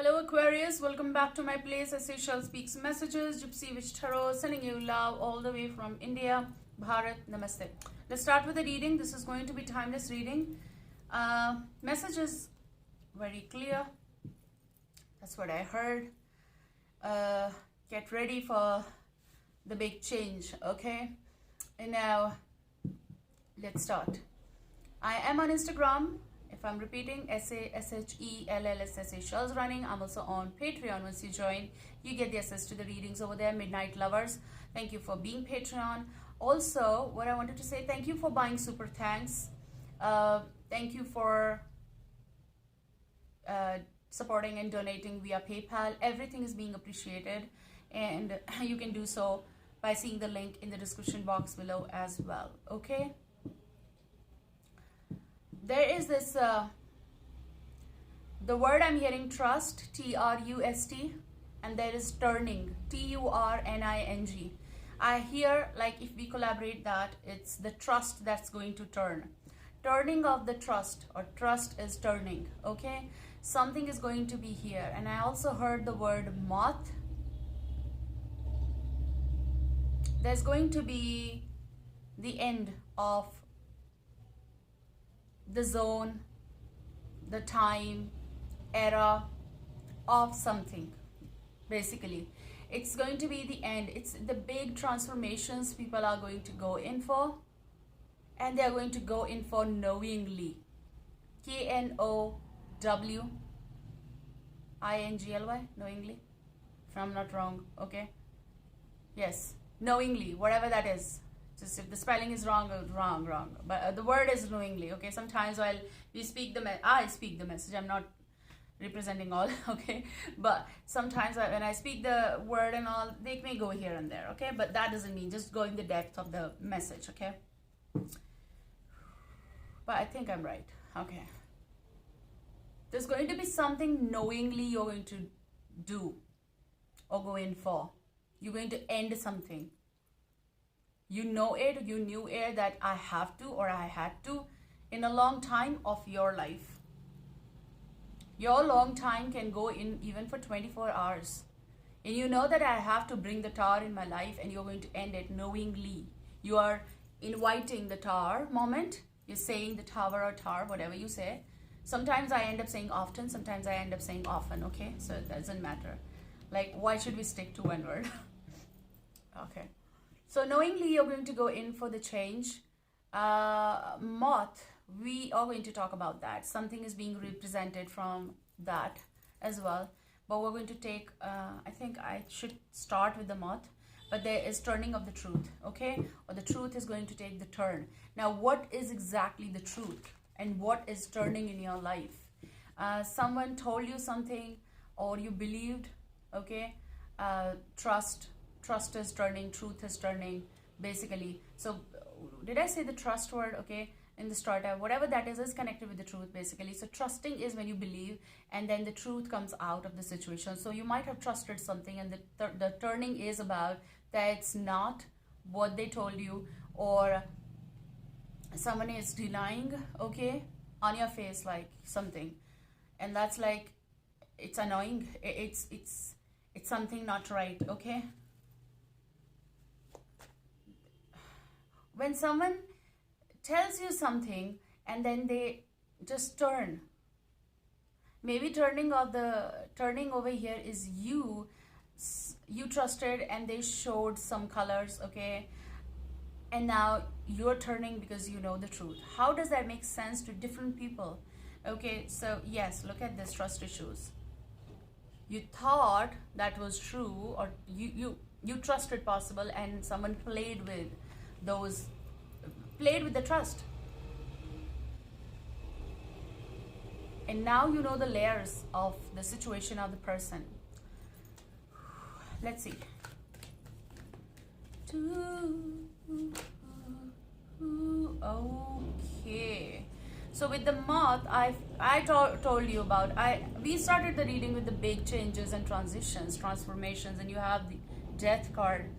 Hello Aquarius, welcome back to my place. Sashell's Speaks Messages, Gypsy Witch Tarot, sending you love all the way from India. Bharat, namaste. Let's start with the reading. This is going to be timeless reading. Message is very clear. That's what I heard. Get ready for the big change, okay? And now, let's start. I am on Instagram. If I'm repeating, sashellsspeaksmessages running. I'm also on Patreon. Once you join, you get the access to the readings over there. Midnight Lovers, thank you for being Patreon. Also, what I wanted to say, thank you for buying super thanks. Thank you for supporting and donating via PayPal. Everything is being appreciated, and you can do so by seeing the link in the description box below as well, okay? There is this, the word I'm hearing, trust, T-R-U-S-T, and there is turning, T-U-R-N-I-N-G. I hear, like, if we collaborate that, it's the trust that's going to turn. Turning of the trust, or trust is turning, okay? Something is going to be here. And I also heard the word moth. There's going to be the end of the zone, the time, era of something. Basically, it's going to be the end. It's the big transformations people are going to go in for, and they are going to go in for knowingly. K-N-O-W-I-N-G-L-Y, knowingly, if I'm not wrong, okay? Yes, knowingly, whatever that is. Just if the spelling is wrong, wrong. But the word is knowingly, okay? Sometimes while we speak I speak the message, I'm not representing all, okay? But sometimes when I speak the word and all, they may go here and there, okay? But that doesn't mean just go in the depth of the message, okay? But I think I'm right, okay? There's going to be something knowingly you're going to do or go in for. You're going to end something. You know it, you knew it, that I have to or I had to in a long time of your life. Your long time can go in even for 24 hours. And you know that I have to bring the tower in my life, and you're going to end it knowingly. You are inviting the tower moment. You're saying the tower or tower, whatever you say. Sometimes I end up saying often, sometimes I end up saying often, okay? So it doesn't matter. Like, why should we stick to one word? Okay. So knowingly you're going to go in for the change. Moth, we are going to talk about that. Something is being represented from that as well. But we're going to take, I think I should start with the moth. But there is turning of the truth, okay? Or the truth is going to take the turn. Now, what is exactly the truth? And what is turning in your life? Someone told you something, or you believed, okay? Trust is turning, truth is turning, basically. So did I say the trust word? Okay, in the starter, whatever that is connected with the truth, basically. So trusting is when you believe, and then the truth comes out of the situation. So you might have trusted something, and the turning is about that it's not what they told you, or someone is denying, okay, on your face, like something, and that's like, it's annoying. It's something not right, okay? When someone tells you something and then they just turn, maybe turning over here is you trusted and they showed some colors, okay, and now you're turning because you know the truth. How does that make sense to different people? Okay, so yes, look at this, trust issues. You thought that was true, or you trusted possible, and someone played with the trust, and now you know the layers of the situation of the person. Let's see. Okay, so with the moth, I told you about, we started the reading with the big changes and transitions, transformations, and you have the death card,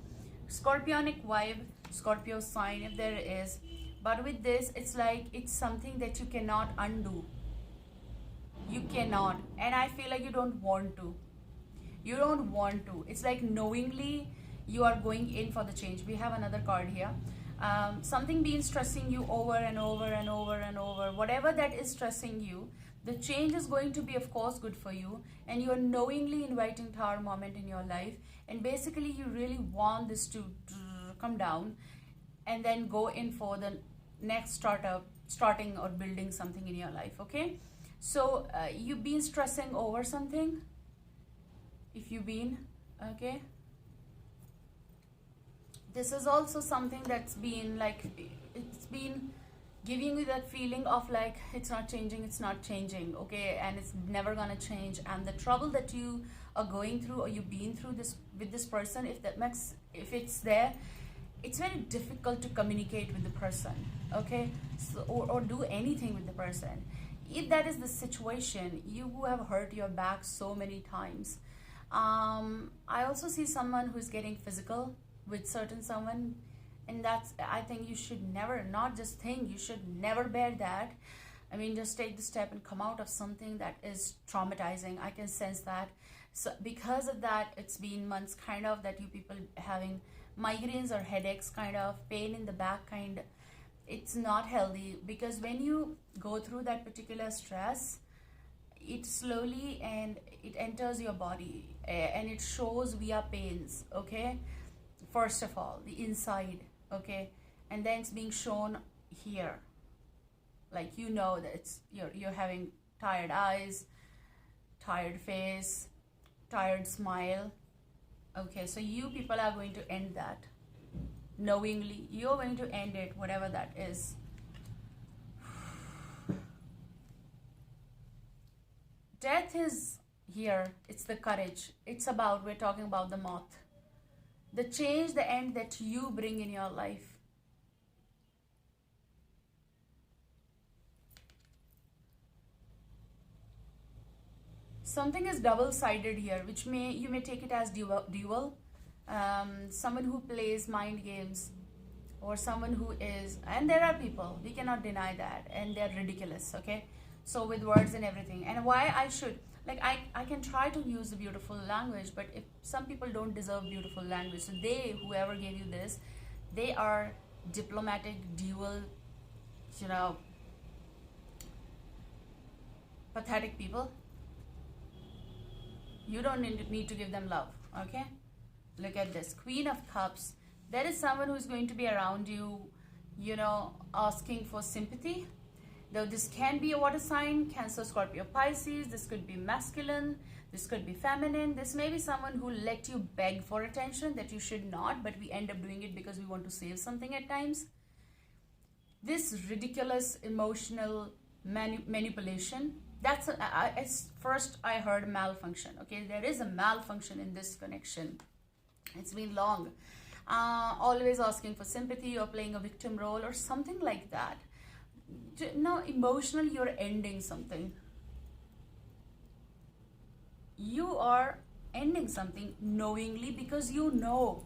scorpionic vibe, Scorpio sign if there is. But with this, it's like, it's something that you cannot undo. You cannot. And I feel like you don't want to. You don't want to. It's like knowingly you are going in for the change. We have another card here. Something been stressing you over and over and over and over. Whatever that is stressing you, the change is going to be, of course, good for you. And you're knowingly inviting Tower moment in your life. And basically, you really want this to come down and then go in for the next starting or building something in your life, okay? So, you've been stressing over something. If you've been, okay? This is also something that's been like, it's been giving you that feeling of like, it's not changing, okay? And it's never gonna change. And the trouble that you are going through or you've been through this with this person, if it's there, it's very difficult to communicate with the person, okay? So, or do anything with the person. If that is the situation, you have hurt your back so many times. I also see someone who's getting physical with certain someone, and that's, I think you should never, not just think, you should never bear that. I mean, just take the step and come out of something that is traumatizing. I can sense that. So because of that, it's been months kind of that you people having migraines or headaches, kind of pain in the back, kind. It's not healthy, because when you go through that particular stress, it slowly and it enters your body and it shows via pains, okay? First of all, the inside, okay? And then it's being shown here. Like, you know that it's you're having tired eyes, tired face, tired smile. Okay, so you people are going to end that. Knowingly, you're going to end it, whatever that is. Death is here. It's the courage. It's about, we're talking about the moth. The change, the end that you bring in your life. Something is double-sided here, which you may take it as dual. Someone who plays mind games, or someone who is, and there are people, we cannot deny that, and they're ridiculous, okay? So with words and everything. And why I should, like, I can try to use the beautiful language, but if some people don't deserve beautiful language, so they, whoever gave you this, they are diplomatic, dual, you know, pathetic people. You don't need to give them love, okay? Look at this, Queen of Cups. There is someone who's going to be around you, you know, asking for sympathy. Though this can be a water sign, Cancer, Scorpio, Pisces. This could be masculine. This could be feminine. This may be someone who let you beg for attention that you should not, but we end up doing it because we want to save something at times. This ridiculous emotional manipulation. That's first I heard malfunction. Okay, there is a malfunction in this connection. It's been long. Always asking for sympathy or playing a victim role or something like that. No, emotional, you're ending something. You are ending something knowingly because you know.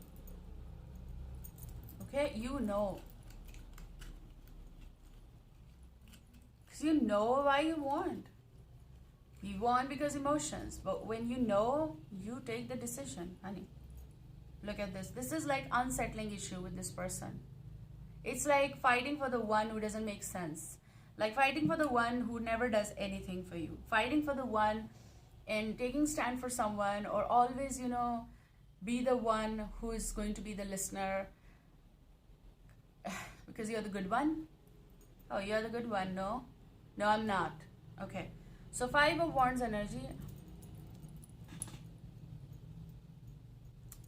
Okay, you know. Because you know why you want. You want because emotions. But when you know, you take the decision, honey. Look at this. This is like unsettling issue with this person. It's like fighting for the one who doesn't make sense. Like fighting for the one who never does anything for you. Fighting for the one and taking stand for someone, or always, you know, be the one who is going to be the listener. Because you're the good one? Oh, you're the good one. No? No, I'm not. Okay. So 5 of Wands energy.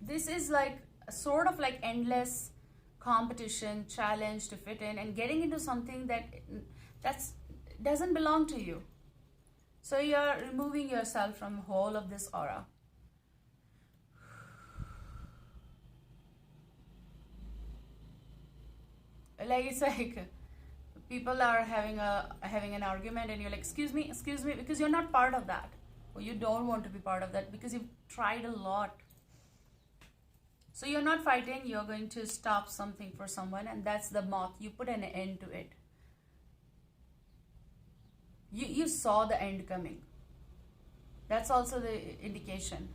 This is like sort of like endless competition, challenge to fit in, and getting into something that doesn't belong to you. So you're removing yourself from whole of this aura. Like it's like people are having an argument, and you're like, excuse me, because you're not part of that, or you don't want to be part of that because you've tried a lot. So you're not fighting, you're going to stop something for someone, and that's the moth. You put an end to it. You saw the end coming. That's also the indication.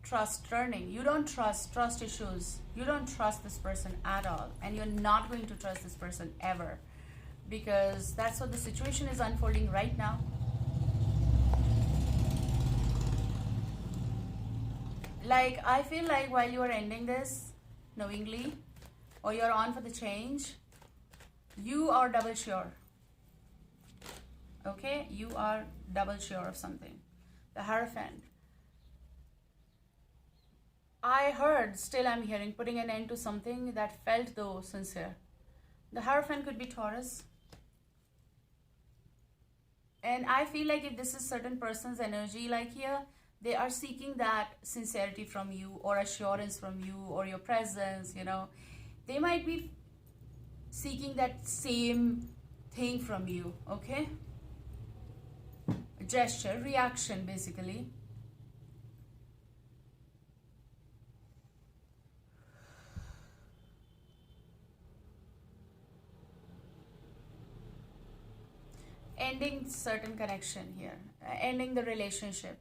Trust turning. You don't trust issues. You don't trust this person at all. And you're not going to trust this person ever. Because that's what the situation is unfolding right now. Like, I feel like while you are ending this knowingly, or you're on for the change, you are double sure. Okay? You are double sure of something. The Hierophant. I heard, still I'm hearing, putting an end to something that felt though sincere. The Hierophant could be Taurus. And I feel like if this is certain person's energy, like here, they are seeking that sincerity from you, or assurance from you, or your presence, you know. They might be seeking that same thing from you, okay? Gesture, reaction, basically. Ending certain connection here, ending the relationship.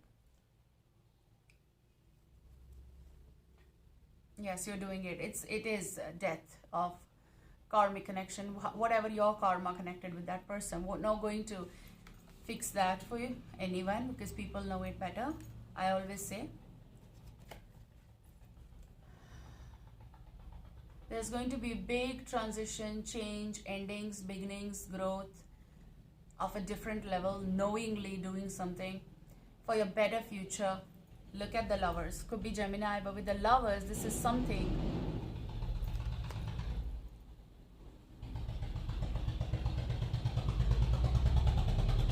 Yes, you're doing it. It is death of karmic connection. Whatever your karma connected with that person, we're not going to fix that for you, anyone, because people know it better. I always say there's going to be big transition, change, endings, beginnings, growth of a different level, knowingly doing something for your better future. Look at the Lovers. Could be Gemini, but with the Lovers, this is something.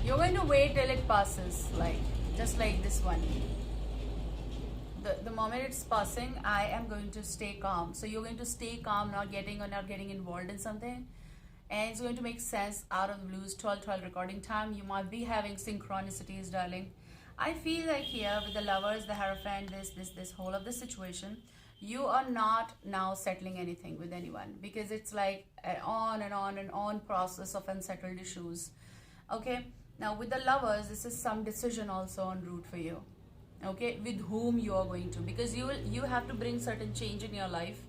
You're going to wait till it passes, like, just like this one. The moment it's passing, I am going to stay calm. So you're going to stay calm, not getting involved in something. And it's going to make sense out of the blues. 12:12 recording time. You might be having synchronicities, darling. I feel like here with the Lovers, the Hierophant, this whole of the situation, you are not now settling anything with anyone, because it's like an on and on and on process of unsettled issues. Okay, now with the Lovers, this is some decision also en route for you. Okay, with whom you are going to, because you have to bring certain change in your life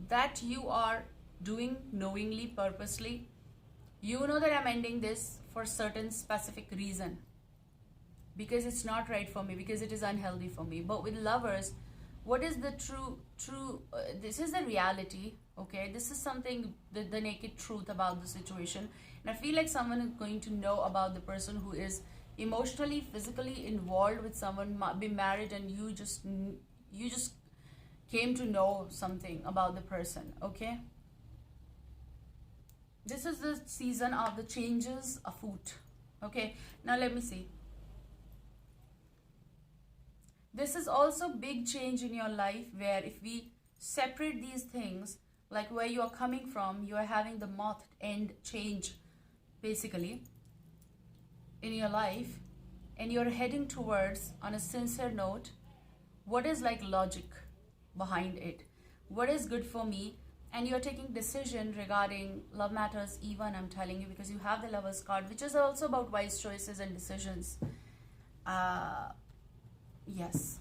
that you are doing knowingly, purposely. You know that I'm ending this for certain specific reason, because it's not right for me, because it is unhealthy for me. But with Lovers, what is the true this is the reality. Okay, this is something, the naked truth about the situation. And I feel like someone is going to know about the person who is emotionally, physically involved with someone, be married, and you just came to know something about the person. Okay, this is the season of the changes afoot. Okay, now let me see. This is also big change in your life, where if we separate these things, like where you are coming from, you are having the moth end change basically in your life, and you're heading towards, on a sincere note, what is like logic behind it, what is good for me, and you're taking decision regarding love matters even, I'm telling you, because you have the Lovers card, which is also about wise choices and decisions. Yes.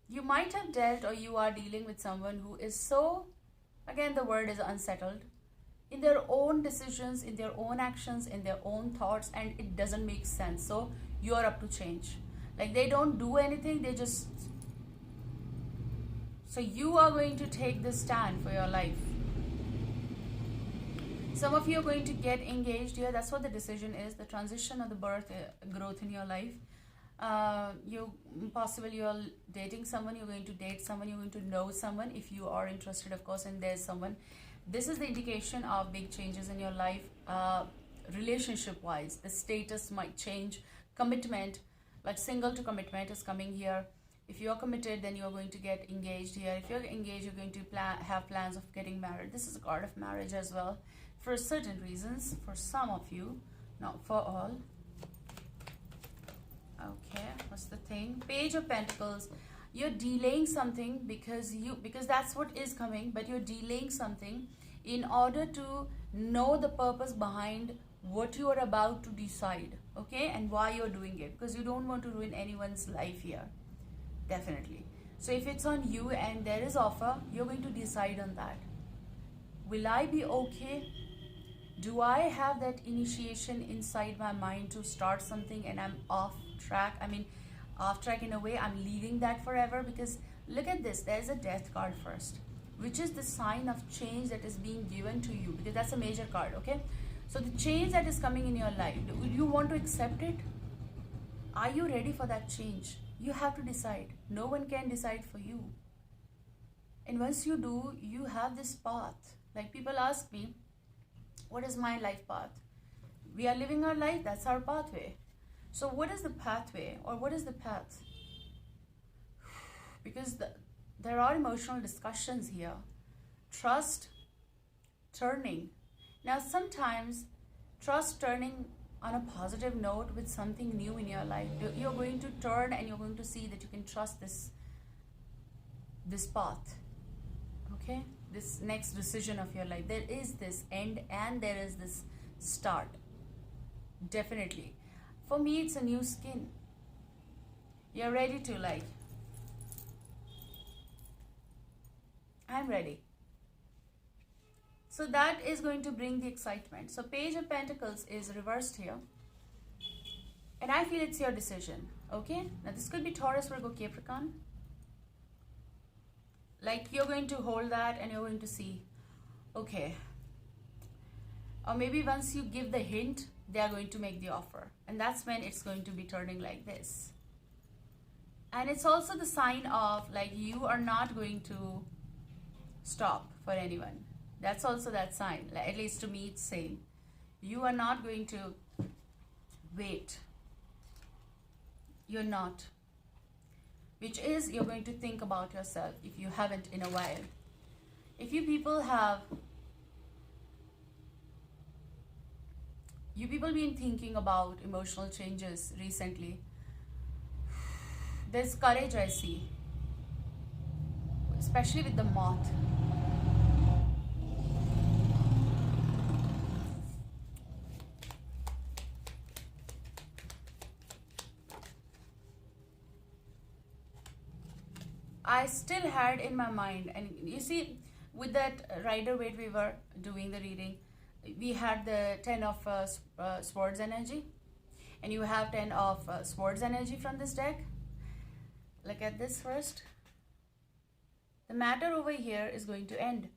You might have dealt, or you are dealing with someone who is so, again the word is unsettled, in their own decisions, in their own actions, in their own thoughts, and it doesn't make sense. So you're up to change. Like, they don't do anything, they just... So you are going to take this stand for your life. Some of you are going to get engaged here. That's what the decision is, the transition or the birth, growth in your life. Possibly you're dating someone, you're going to date someone, you're going to know someone, if you are interested, of course, and there's someone. This is the indication of big changes in your life, relationship wise. The status might change. Commitment, like single to commitment, is coming here. If you're committed, then you're going to get engaged here. If you're engaged, you're going to have plans of getting married. This is a card of marriage as well, for certain reasons, for some of you, not for all. Okay, what's the thing? Page of Pentacles. You're delaying something because that's what is coming, but you're delaying something in order to know the purpose behind what you are about to decide, okay, and why you're doing it, because you don't want to ruin anyone's life here, definitely. So if it's on you and there is offer, you're going to decide on that. Will I be okay? Do I have that initiation inside my mind to start something and I'm off track? I mean, off track in a way, I'm leaving that forever. Because look at this, there's a death card first, which is the sign of change that is being given to you, because that's a major card, okay? So the change that is coming in your life, do you want to accept it? Are you ready for that change? You have to decide. No one can decide for you. And once you do, you have this path. Like people ask me, what is my life path? We are living our life, that's our pathway. So what is the pathway, or what is the path? Because there are emotional discussions here. Trust turning. Now sometimes trust turning on a positive note with something new in your life. You're going to turn and you're going to see that you can trust this path, okay? This next decision of your life. There is this end and there is this start, definitely. For me, it's a new skin. You're ready to, like, I'm ready. So that is going to bring the excitement. So Page of Pentacles is reversed here. And I feel it's your decision, okay? Now this could be Taurus, Virgo, Capricorn. Like you're going to hold that and you're going to see, okay. Or maybe once you give the hint, they are going to make the offer. And that's when it's going to be turning like this. And it's also the sign of, like, you are not going to stop for anyone. That's also that sign. Like, at least to me it's saying, you are not going to wait. You're not. Which is, you're going to think about yourself if you haven't in a while. If you people been thinking about emotional changes recently, there's courage I see, especially with the moth. I still had in my mind, and you see, with that Rider-Waite we were doing the reading, we had the 10 of Swords energy, and you have 10 of Swords energy from this deck. Look at this first. The matter over here is going to end.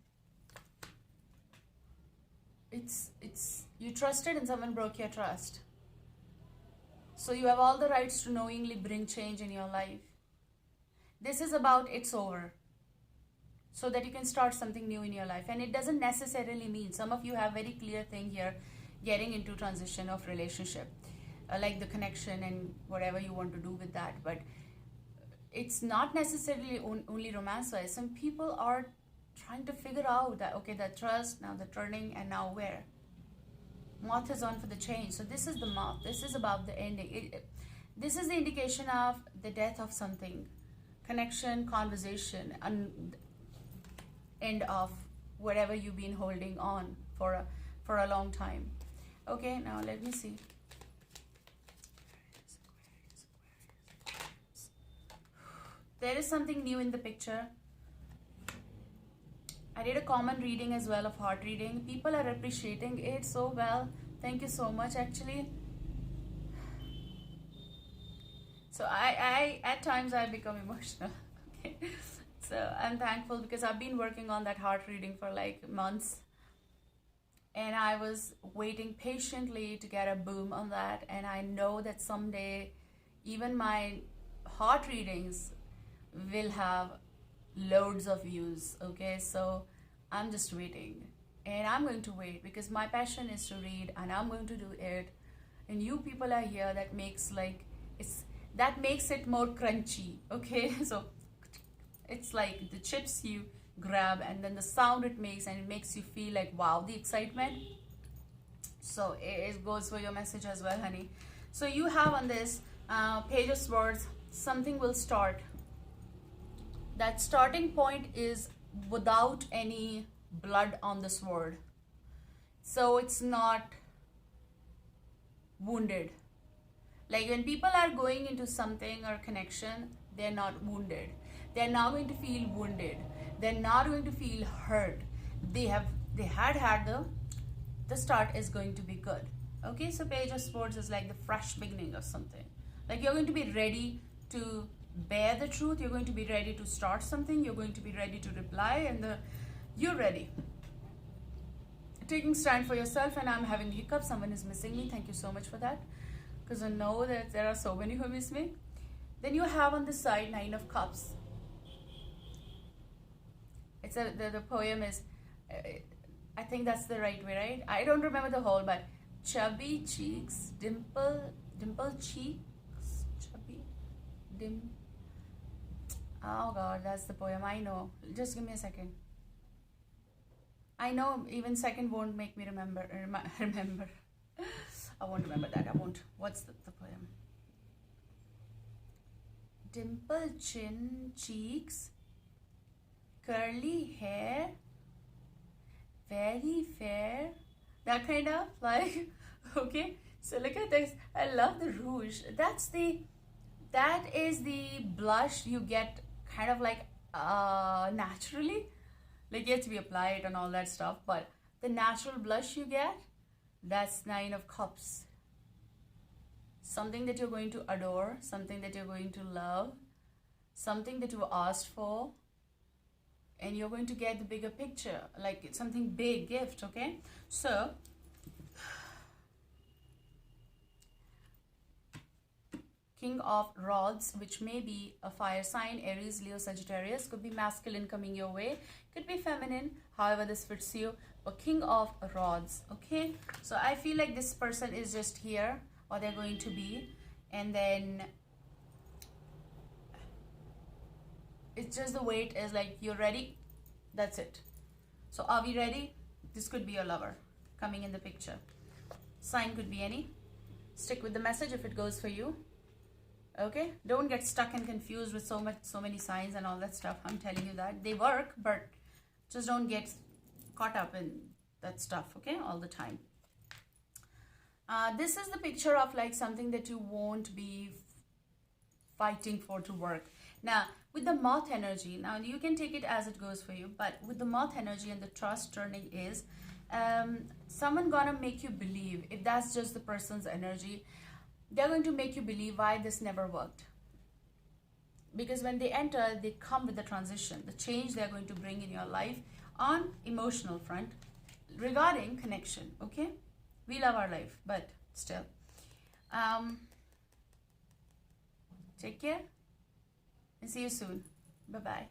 It's you trusted and someone broke your trust. So you have all the rights to knowingly bring change in your life. This is about it's over, so that you can start something new in your life. And it doesn't necessarily mean, some of you have very clear thing here, getting into transition of relationship, like the connection and whatever you want to do with that. But it's not necessarily only romance-wise. Some people are trying to figure out that, okay, the trust, now the turning, and now where? Moth is on for the change. So this is the moth. This is about the ending. This is the indication of the death of something. Connection, conversation, and end of whatever you've been holding on for a long time. Okay, now let me see. There is something new in the picture. I did a common reading as well of heart reading. People are appreciating it so well. Thank you so much, actually. So I at times I become emotional. Okay, so I'm thankful because I've been working on that heart reading for like months, and I was waiting patiently to get a boom on that. And I know that someday even my heart readings will have loads of views. Okay, so I'm just waiting, and I'm going to wait because my passion is to read, and I'm going to do it. And you people are here, that makes it more crunchy. Okay, so it's like the chips you grab and then the sound it makes, and it makes you feel like, wow, the excitement. So it goes for your message as well, honey. So you have on this Page of Swords, something will start. That starting point is without any blood on the sword. So it's not wounded. Like when people are going into something or connection, they're not wounded. They're not going to feel wounded. They're not going to feel hurt. They had the start is going to be good. Okay, so Page of Swords is like the fresh beginning of something. Like you're going to be ready to bear the truth. You're going to be ready to start something. You're going to be ready to reply, and you're ready. Taking stand for yourself, and I'm having hiccups. Someone is missing me. Thank you so much for that, because I know that there are so many who miss me. Then you have on the side 9 of Cups. It's the poem is, I think that's the right way, right? I don't remember the whole, but chubby cheeks, dimple cheeks, oh God, that's the poem. I know. Just give me a second. I know even second won't make me remember. I won't remember that. I won't. What's the poem? Dimple chin, cheeks, curly hair, very fair. That kind of like, okay. So look at this. I love the rouge. That is the blush you get kind of like naturally. Like yet we apply it and all that stuff, but the natural blush you get, that's 9 of Cups. Something that you're going to adore, something that you're going to love, something that you asked for, and you're going to get the bigger picture, like it's something big gift, okay? So King of Rods, which may be a fire sign, Aries, Leo, Sagittarius, could be masculine coming your way, could be feminine, however this fits you, but King of Rods, okay? So I feel like this person is just here, or they're going to be, and then it's just the way it is, like you're ready, that's it. So are we ready? This could be your lover coming in the picture. Sign could be any. Stick with the message if it goes for you. Okay, don't get stuck and confused with so many signs and all that stuff. I'm telling you that they work, but just don't get caught up in that stuff, okay, all the time. This is the picture of like something that you won't be fighting for to work. Now with the Moth energy, now you can take it as it goes for you, but with the Moth energy and the Trust Turning is someone gonna make you believe, if that's just the person's energy, they're going to make you believe why this never worked. Because when they enter, they come with the transition, the change they're going to bring in your life on emotional front regarding connection, okay? We love our life, but still. Take care and see you soon. Bye-bye.